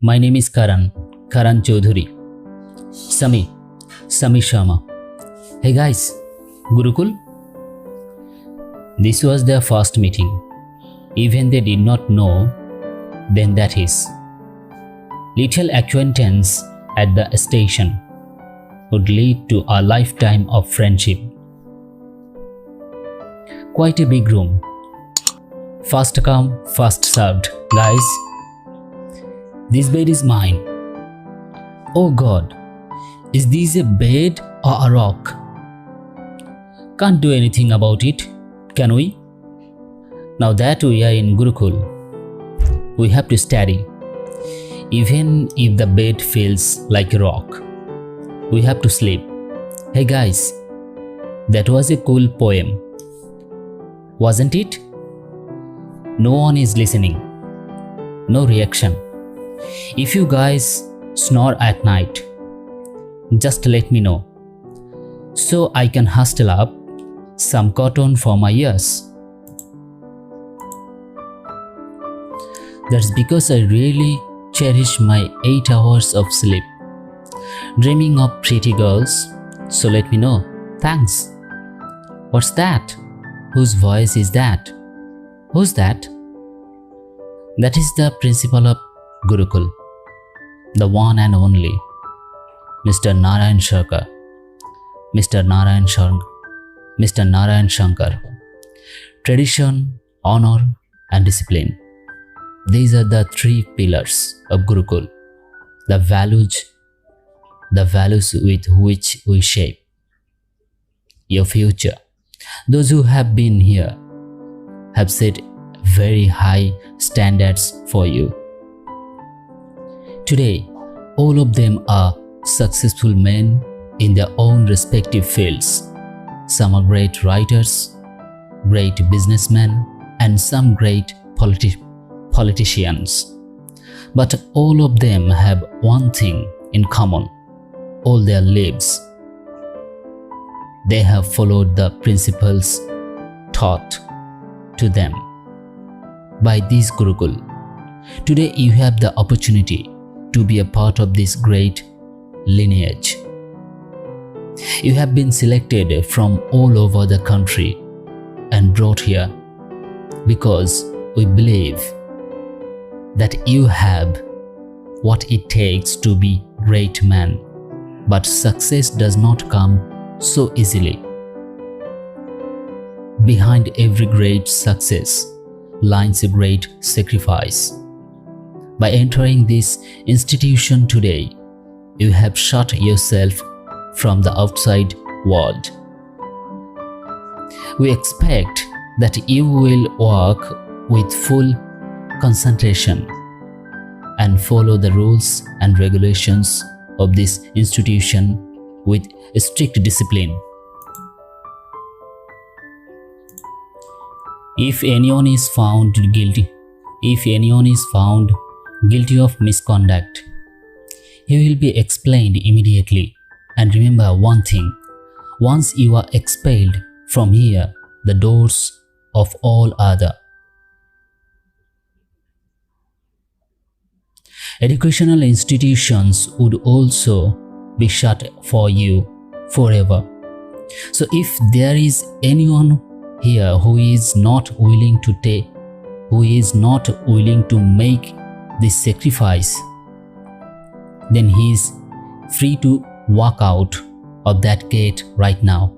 My name is Karan Chaudhary. Sami Sharma. Hey guys, Gurukul? This was their first meeting. Even they did not know then that is. Little acquaintance at the station would lead to a lifetime of friendship. Quite a big room. First come, first served. Guys, this bed is mine. Oh God, is this a bed or a rock? Can't do anything about it, can we? Now that we are in Gurukul, we have to study. Even if the bed feels like a rock, we have to sleep. Hey guys, that was a cool poem, wasn't it? No one is listening. No reaction. If you guys snore at night, just let me know so I can hustle up some cotton for my ears. That's because I really cherish my 8 hours of sleep, dreaming of pretty girls, so let me know. Thanks. What's that? Whose voice is that? Who's that? That is the principal of Gurukul, the one and only, Mr. Narayan Shankar. Mr. Narayan Shankar. Tradition, honor, and discipline. These are the 3 pillars of Gurukul, the values with which we shape your future. Those who have been here have set very high standards for you. Today, all of them are successful men in their own respective fields. Some are great writers, great businessmen, and some great politicians. But all of them have one thing in common all their lives. They have followed the principles taught to them by this Gurukul. Today you have the opportunity to be a part of this great lineage. You have been selected from all over the country and brought here because we believe that you have what it takes to be a great man, but success does not come so easily. Behind every great success lies a great sacrifice. By entering this institution today, you have shut yourself from the outside world. We expect that you will work with full concentration and follow the rules and regulations of this institution with strict discipline. If anyone is found guilty of misconduct, he will be expelled immediately. And remember one thing, once you are expelled from here, the doors of all other educational institutions would also be shut for you forever. So if there is anyone here who is not willing to make this sacrifice, then he is free to walk out of that gate right now.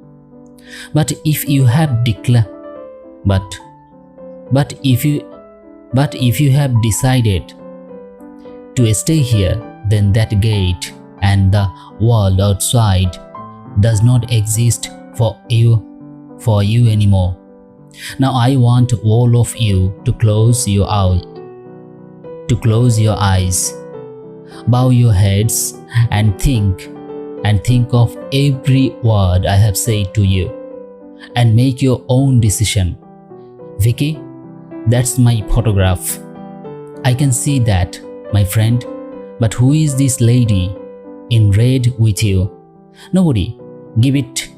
But if you have decided to stay here, then that gate and the world outside does not exist for you anymore. Now I want all of you to close your eyes, bow your heads, and think of every word I have said to you, and make your own decision. Vicky, that's my photograph. I can see that, my friend, but who is this lady in red with you? Nobody. Give it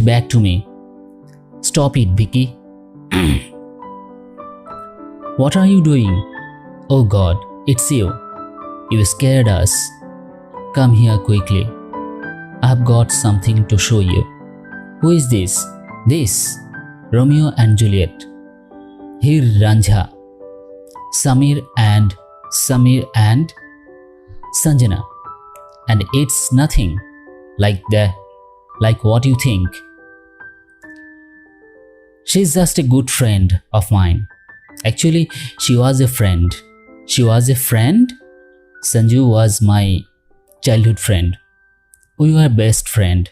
back to me. Stop it, Vicky. What are you doing? Oh God, it's you. You scared us. Come here quickly. I have got something to show you. Who is this? This. Romeo and Juliet. Here Ranjha. Samir and Sanjana. And it's nothing like what you think. She's just a good friend of mine. Actually, she was a friend. She was a friend? Sanju was my childhood friend. We were best friend.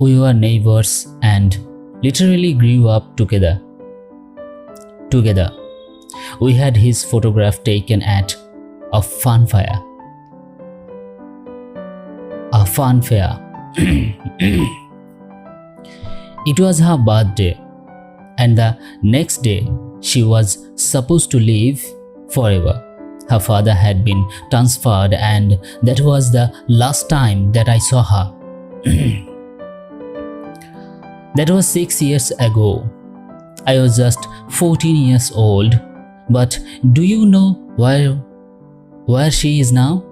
We were neighbors and literally grew up together. We had his photograph taken at a fun fair. It was her birthday, and the next day she was supposed to leave forever. Her father had been transferred, and that was the last time that I saw her. That was 6 years ago. I was just 14 years old, but do you know where she is now?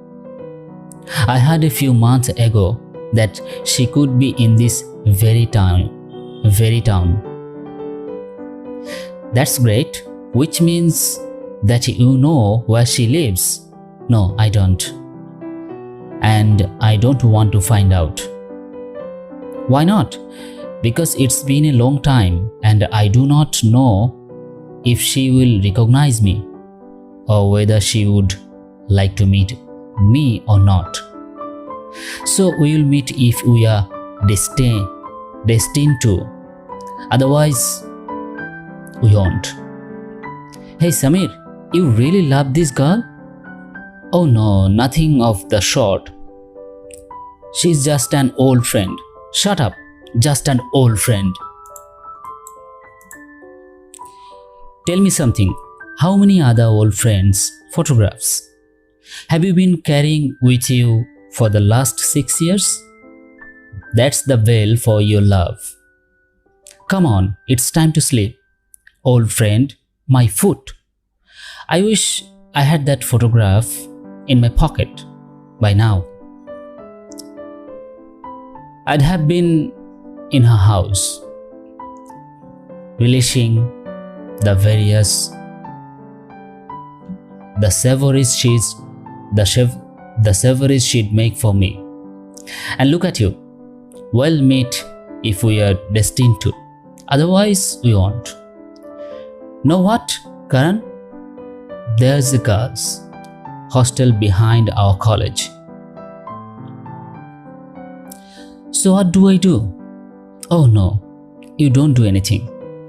I heard a few months ago that she could be in this very town. That's great, which means that you know where she lives. No, I don't. And I don't want to find out. Why not? Because it's been a long time and I do not know if she will recognize me or whether she would like to meet me or not. So we will meet if we are destined to. Otherwise, we won't. Hey Samir, you really love this girl? Oh no, nothing of the sort. She's just an old friend. Shut up, just an old friend. Tell me something. How many other old friends' photographs have you been carrying with you for the last 6 years? That's the veil for your love. Come on, it's time to sleep. Old friend, my foot. I wish I had that photograph in my pocket by now. I'd have been in her house, relishing the savories she'd make for me. And look at you. We'll meet if we are destined to. Otherwise, we won't. Know what, Karan? There's the girls' hostel behind our college. So what do I do? Oh no, you don't do anything.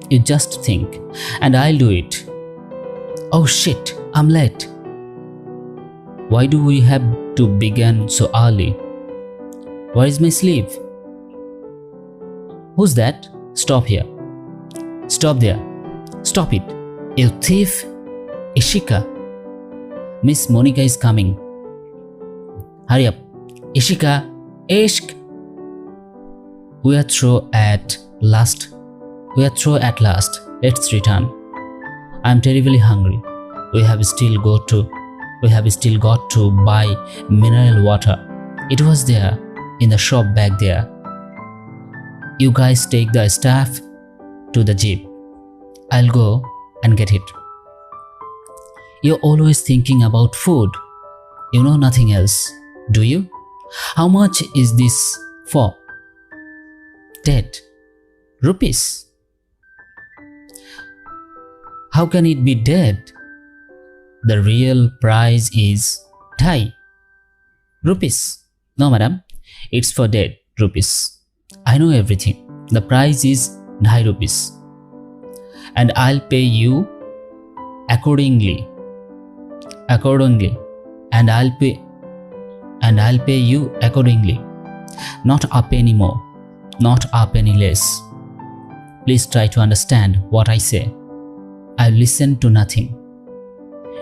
You just think, and I'll do it. Oh shit, I'm late. Why do we have to begin so early? Where is my sleeve? Who's that? Stop here. Stop there. Stop it. You thief. Ishika. Miss Monica is coming. Hurry up. Ishika. Ishq. We are through at last. Let's return. I am terribly hungry. We have still got to buy mineral water. It was there in the shop back there. You guys take the staff to the jeep. I'll go and get it. You're always thinking about food. You know nothing else, do you? How much is this for? 10 rupees. How can it be dead? The real price is 2.5 rupees. No, madam, it's for dead rupees. I know everything. The price is 2.5 rupees. And I'll pay you accordingly. And I'll pay you accordingly. Not a penny more, not a penny less. Please try to understand what I say. I'll listen to nothing.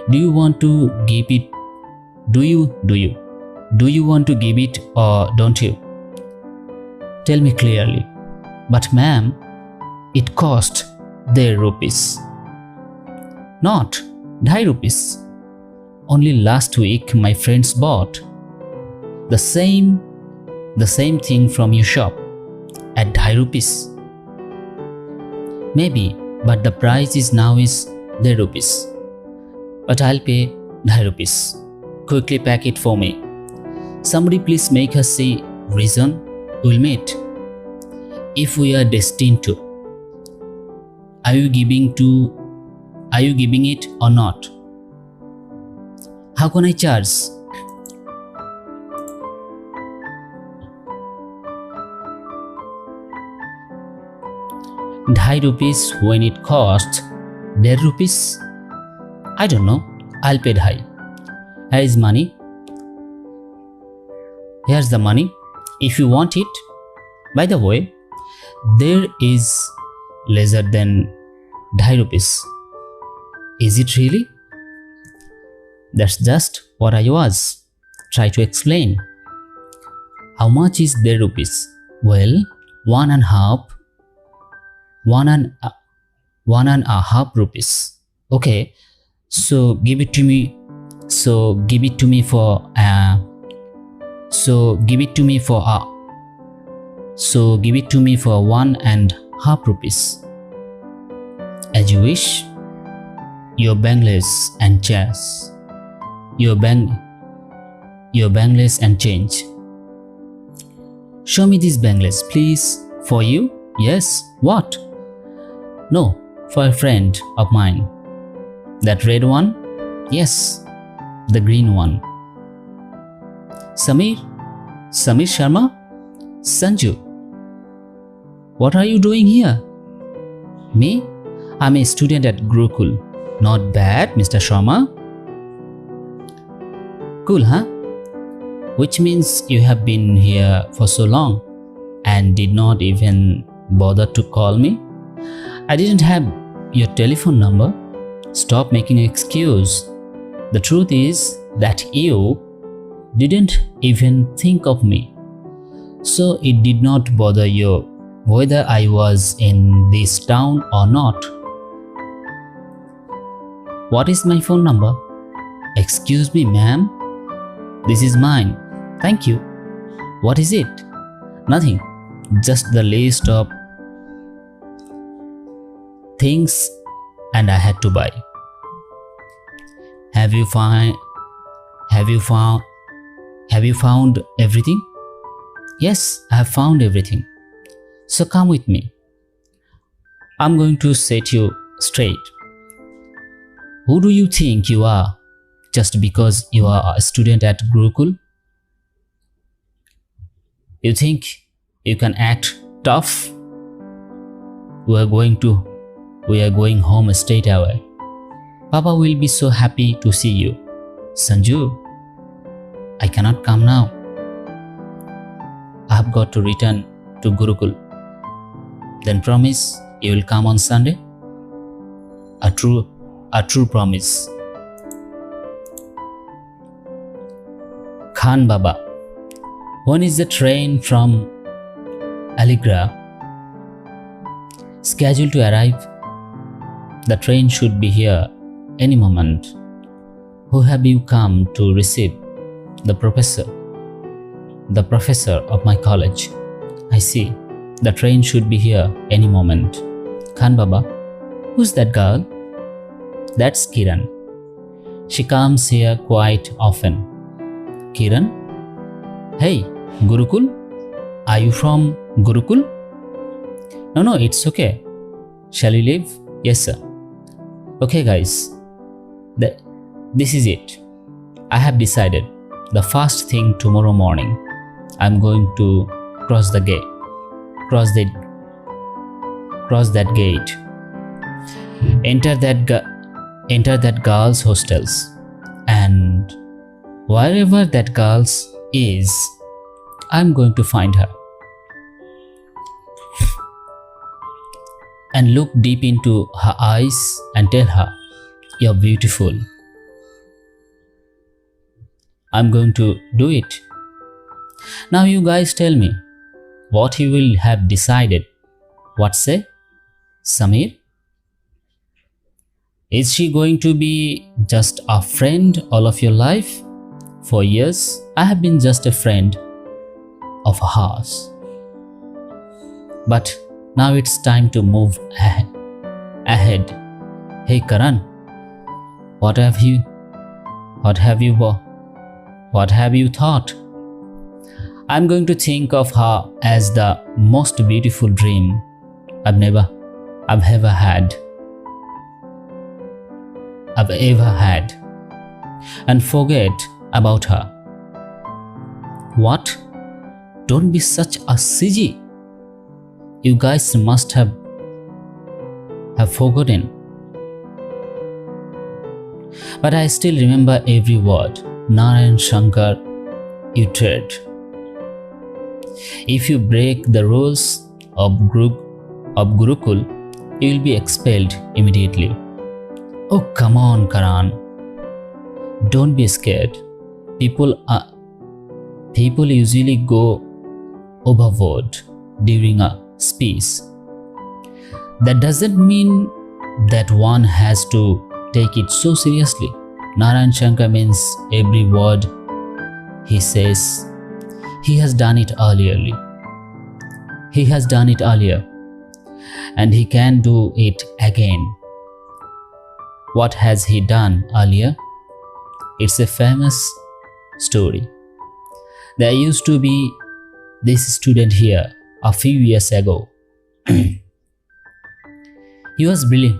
Do you want to give it? Do you want to give it or don't you? Tell me clearly. But ma'am, it cost their rupees. Not 2.5 rupees. Only last week my friends bought the same thing from your shop at 2 rupees. Maybe, but the price is now is 2 rupees. But I'll pay 2 rupees. Quickly pack it for me. Somebody please make us see reason we'll meet. If we are destined to. Are you giving it or not? How can I charge? 2 rupees when it costs 1.5 rupees? I don't know. I'll pay 2. Here is money. Here's the money. If you want it. By the way, there is lesser than 2 rupees. Is it really? That's just what I was trying to explain. How much is 2 rupees? Well, 1.5 rupees. Okay, so give it to me. So give it to me for 1.5 rupees. As you wish. Your bangles and chairs. Your bangles and change. Show me these bangles, please. For you? Yes. What? No, for a friend of mine. That red one? Yes. The green one. Samir Sharma? Sanju. What are you doing here? Me? I'm a student at Gurukul. Not bad, Mr. Sharma. Cool, huh? Which means you have been here for so long and did not even bother to call me? I didn't have your telephone number. Stop making an excuse. The truth is that you didn't even think of me. So it did not bother you whether I was in this town or not. What is my phone number? Excuse me, ma'am. This is mine. Thank you. What is it? Nothing. Just the list of things and I had to buy. Have you found everything? Yes, I have found everything. So come with me. I'm going to set you straight. Who do you think you are just because you are a student at Gurukul? You think you can act tough? We are going home straight away. Papa will be so happy to see you. Sanju, I cannot come now. I have got to return to Gurukul. Then promise you will come on Sunday? A true promise. Khan Baba, when is the train from Aligarh scheduled to arrive? The train should be here any moment. Who have you come to receive? The professor of my college. I see. The train should be here any moment. Khan Baba, who's that girl? That's Kiran. She comes here quite often. Kiran? Hey, Gurukul? Are you from Gurukul? No, it's okay. Shall we leave? Yes, sir. Okay, guys. This is it. I have decided. The first thing tomorrow morning, I'm going to cross that gate. Enter that girl's hostels, and wherever that girl is, I'm going to find her and look deep into her eyes and tell her, "You're beautiful." I'm going to do it. Now you guys tell me what you will have decided. What say? Samir? Is she going to be just a friend all of your life? For years, I have been just a friend of hers. But now it's time to move ahead. Hey Karan, what have you what have you thought? I'm going to think of her as the most beautiful dream I've ever had. And forget about her. What? Don't be such a CG. You guys must have forgotten. But I still remember every word. Narayan Shankar, you tread. If you break the rules of Gurukul, you will be expelled immediately. Oh, come on, Karan. Don't be scared. People usually go overboard during a speech. That doesn't mean that one has to take it so seriously. Narayan Shankar means every word he says. He has done it earlier. And he can do it again. What has he done earlier? It's a famous story. There used to be this student here a few years ago. He was brilliant.